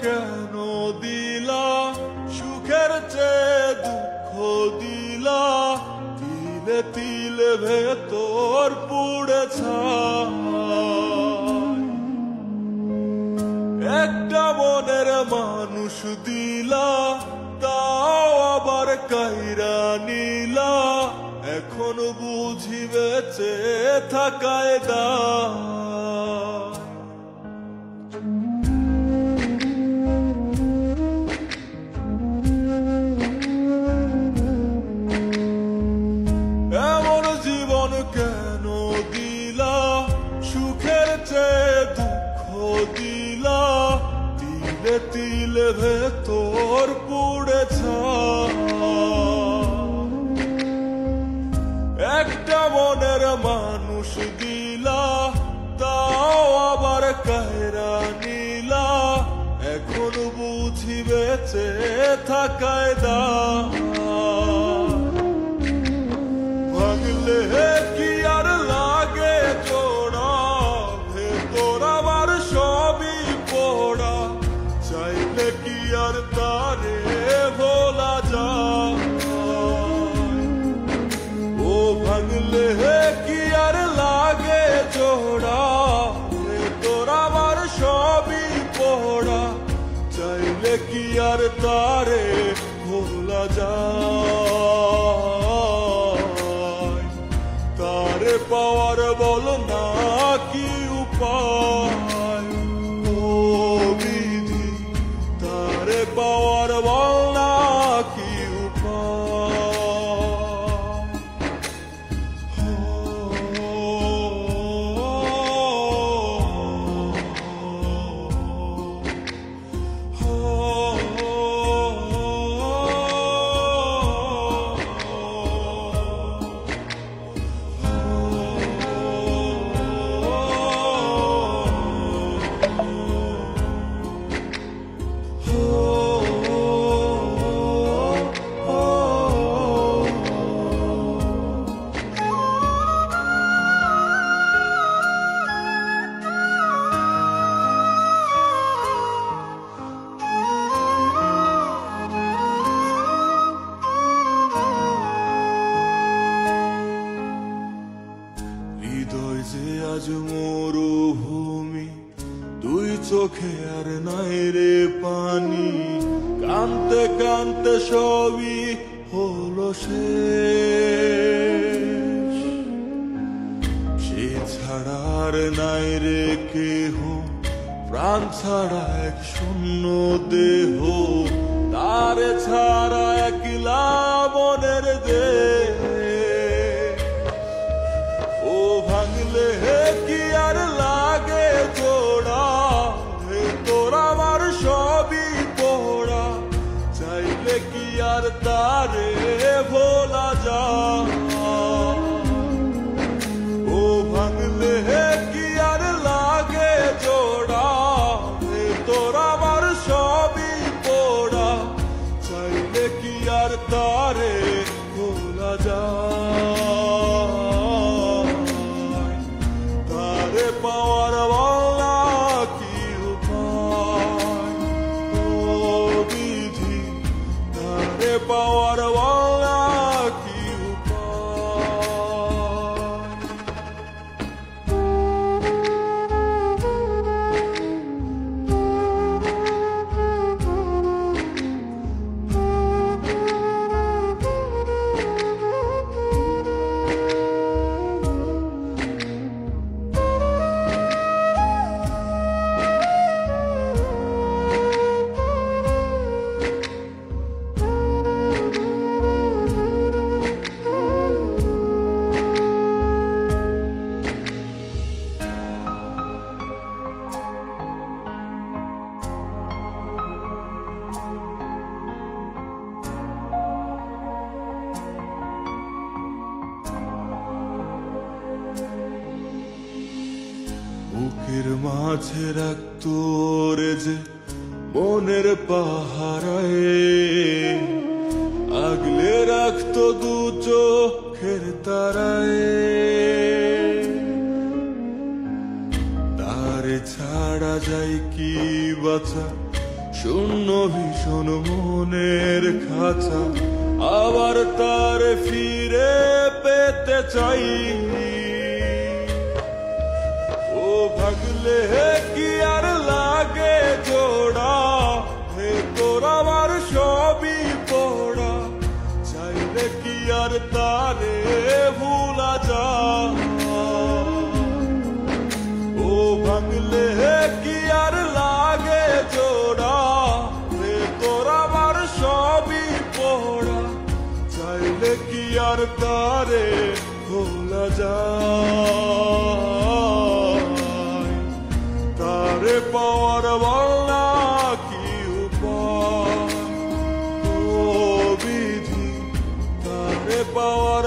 কেন দিলা সুখের চেয়ে দুঃখ দিলা তিলে তিলে ভেতর পুড়েছা একটা মনের মানুষ দিলা তাও আবার কাইরা নিলা এখন বুঝি বেঁচে থাকায় দা এমন জীবন কেন দিলা সুখের চেয়ে দুঃখ দিলা তিলে তিলে ভেতর পুড়েছা একটা মনের মানুষ দিলা তাও আবার কায়রা নিলা এখন বুঝি বেঁচে থাকায় দা ভাঙলে কি আর লাগে জোড়া ভেতর আমার সবই পোড়া চাইলে কি আর তারে ভোলা যায় ও ভাঙলে কি আর লাগে জোড়া ভেতর আমার সবই পোড়া চাইলে কি আর তারে ভোলা যায় তারে পাওয়ার বল না কি উপায় ও বিধি তারে পাওয়ার বল না কি উপায় হৃদয় যে আজ মরুভূমি দুই চোখে আর নাই রে পানি কানতে কানতে সবই হলো শেষ সে ছাড়া আর নাই রে কেহ প্রাণ ছাড়া এক শূন্য দেহ তারে ছাড়া একলা মনের দেহ ও ভাঙলে কি আর লাগে জোড়া ভেতর আমার সবই পোড়া চাইলে কি আর তারে ভোলা যায় ও ভাঙলে কি আর লাগে জোড়া ভেতর আমার সবই পোড়া চাইলে কি আর তারে ভোলা যায় তারে পাওয়ার বলা কি উপায় ও বিধি তারে পাওয়ার বলা কি বুকের মাঝে রাখতো রে যে মনের পাহারায় আগলে রাখতো দু চোখের তারায় তারে ছাড়া যায় কি বাঁচা শূন্য ভীষণ মনের খাঁচা আবার তার ফিরে পেতে চাই। ও ভাগলে কি আর লাগে জোড়া, হে তোর আমার সবই পড়া, চাইলে কি আর তারে ভুলা যায়। ও ভাগলে কি আর লাগে জোড়া, হে তোর আমার সবই পড়া, চাইলে কি আর তারে ভোলা যায়। তারে পাওয়ার বলা কি উপায়, ও বিধি তারে পাওয়ার